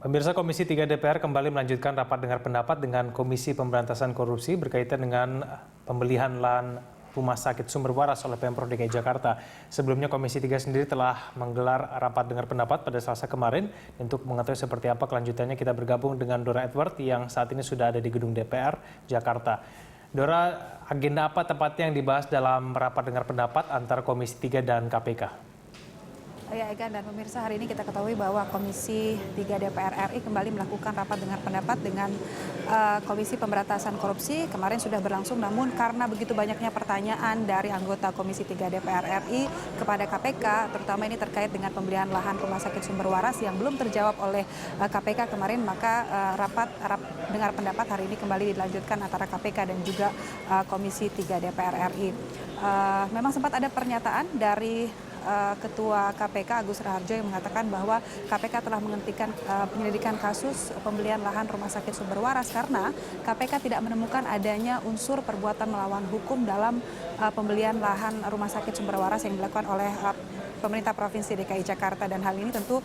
Pemirsa, Komisi 3 DPR kembali melanjutkan rapat dengar pendapat dengan Komisi Pemberantasan Korupsi berkaitan dengan pembelian lahan Rumah Sakit Sumber Waras oleh Pemprov DKI Jakarta. Sebelumnya Komisi 3 sendiri telah menggelar rapat dengar pendapat pada Selasa kemarin. Untuk mengetahui seperti apa kelanjutannya, kita bergabung dengan Dora Edward yang saat ini sudah ada di gedung DPR Jakarta. Dora, agenda apa tepatnya yang dibahas dalam rapat dengar pendapat antara Komisi 3 dan KPK? Ya, Egan dan pemirsa, hari ini kita ketahui bahwa Komisi 3 DPR RI kembali melakukan rapat dengar pendapat dengan Komisi Pemberantasan Korupsi. Kemarin sudah berlangsung, namun karena begitu banyaknya pertanyaan dari anggota Komisi 3 DPR RI kepada KPK, terutama ini terkait dengan pembelian lahan Rumah Sakit Sumber Waras yang belum terjawab oleh KPK kemarin, maka rapat dengar pendapat hari ini kembali dilanjutkan antara KPK dan juga Komisi 3 DPR RI. Memang sempat ada pernyataan dari Ketua KPK Agus Raharjo yang mengatakan bahwa KPK telah menghentikan penyelidikan kasus pembelian lahan Rumah Sakit Sumber Waras karena KPK tidak menemukan adanya unsur perbuatan melawan hukum dalam pembelian lahan Rumah Sakit Sumber Waras yang dilakukan oleh pemerintah Provinsi DKI Jakarta, dan hal ini tentu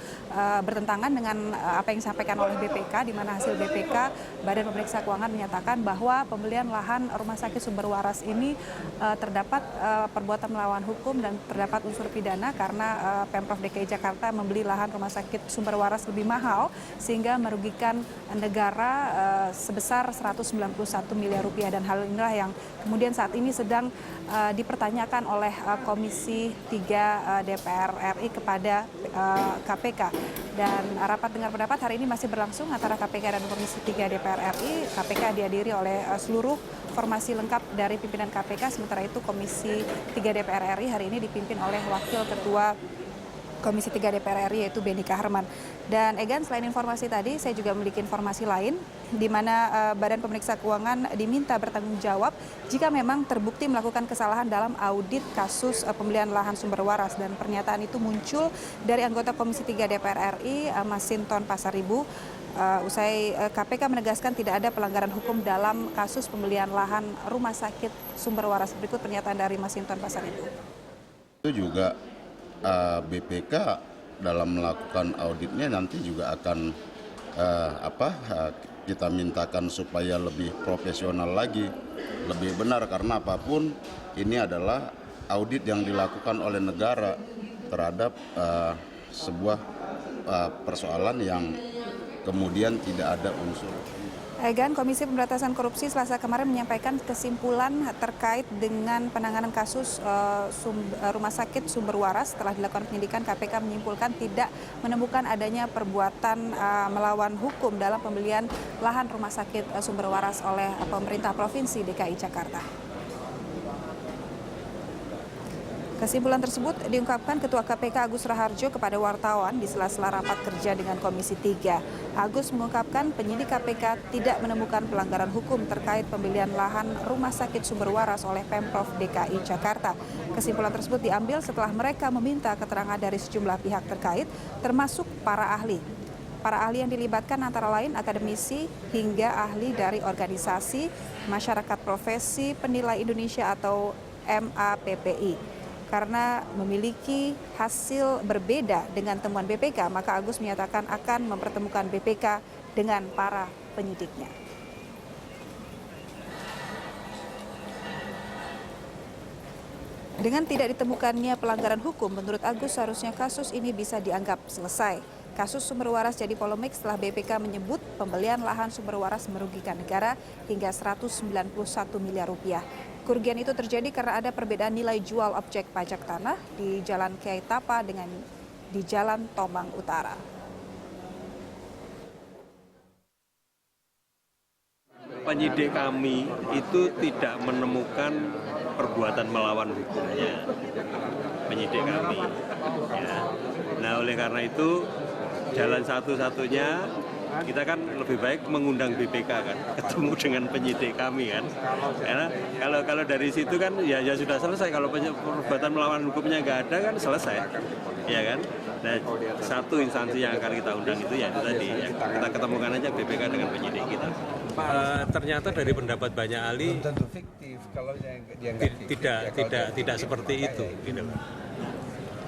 bertentangan dengan apa yang disampaikan oleh BPK, di mana hasil BPK, Badan Pemeriksa Keuangan, menyatakan bahwa pembelian lahan Rumah Sakit Sumber Waras ini terdapat perbuatan melawan hukum dan terdapat unsur pidana karena Pemprov DKI Jakarta membeli lahan Rumah Sakit Sumber Waras lebih mahal sehingga merugikan negara sebesar 191 miliar rupiah, dan hal inilah yang kemudian saat ini sedang dipertanyakan oleh Komisi 3 DPR RI kepada KPK. Dan rapat dengar pendapat hari ini masih berlangsung antara KPK dan Komisi 3 DPR RI. KPK dihadiri oleh seluruh formasi lengkap dari pimpinan KPK, sementara itu Komisi 3 DPR RI hari ini dipimpin oleh Wakil Ketua Komisi 3 DPR RI yaitu Benny Kaharman. Dan Egan, selain informasi tadi, saya juga memiliki informasi lain di mana Badan Pemeriksa Keuangan diminta bertanggung jawab jika memang terbukti melakukan kesalahan dalam audit kasus pembelian lahan Sumber Waras, dan pernyataan itu muncul dari anggota Komisi 3 DPR RI Masinton Pasaribu. Usai KPK menegaskan tidak ada pelanggaran hukum dalam kasus pembelian lahan Rumah Sakit Sumber Waras. Berikut pernyataan dari Masinton Pasaribu. Itu juga BPK dalam melakukan auditnya nanti juga akan kita mintakan supaya lebih profesional lagi, lebih benar, karena apapun ini adalah audit yang dilakukan oleh negara terhadap sebuah persoalan yang kemudian tidak ada unsur. Egan, Komisi Pemberantasan Korupsi Selasa kemarin menyampaikan kesimpulan terkait dengan penanganan kasus Rumah Sakit Sumber Waras. Setelah dilakukan penyidikan, KPK menyimpulkan tidak menemukan adanya perbuatan melawan hukum dalam pembelian lahan Rumah Sakit Sumber Waras oleh pemerintah Provinsi DKI Jakarta. Kesimpulan tersebut diungkapkan Ketua KPK Agus Raharjo kepada wartawan di sela-sela rapat kerja dengan Komisi 3. Agus mengungkapkan penyidik KPK tidak menemukan pelanggaran hukum terkait pembelian lahan Rumah Sakit Sumber Waras oleh Pemprov DKI Jakarta. Kesimpulan tersebut diambil setelah mereka meminta keterangan dari sejumlah pihak terkait, termasuk para ahli. Para ahli yang dilibatkan antara lain akademisi hingga ahli dari organisasi Masyarakat Profesi Penilai Indonesia atau MAPPI. Karena memiliki hasil berbeda dengan temuan BPK, maka Agus menyatakan akan mempertemukan BPK dengan para penyidiknya. Dengan tidak ditemukannya pelanggaran hukum, menurut Agus seharusnya kasus ini bisa dianggap selesai. Kasus Sumber Waras jadi polemik setelah BPK menyebut pembelian lahan Sumber Waras merugikan negara hingga 191 miliar rupiah. Kerugian itu terjadi karena ada perbedaan nilai jual objek pajak tanah di Jalan Kiai Tapa dengan di Jalan Tomang Utara. Penyidik kami itu tidak menemukan perbuatan melawan hukumnya, penyidik kami. Ya. Nah, oleh karena itu jalan satu-satunya kita kan lebih baik mengundang BPK kan, ketemu dengan penyidik kami kan. Karena kalau dari situ kan ya sudah selesai, kalau perbuatan melawan hukumnya nggak ada kan selesai, ya kan. Nah, satu instansi yang akan kita undang itu ya itu tadi, yang kita ketemukan aja BPK dengan penyidik kita. Ternyata dari pendapat banyak ahli tentu fiktif kalau tidak seperti itu, gitu.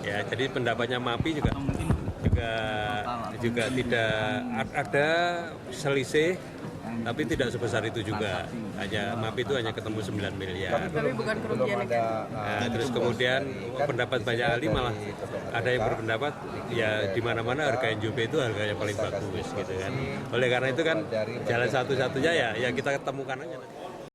Ya, jadi pendapatnya MAPI juga juga tidak ada selisih, tapi tidak sebesar itu juga. Hanya MAP itu hanya ketemu 9 miliar. Tapi bukan kerugian negara. Nah, terus kemudian pendapat banyak ahli malah ada yang berpendapat ya di mana-mana harga NJP itu harganya paling bagus gitu kan. Oleh karena itu kan jalan satu-satunya ya kita ketemukan aja.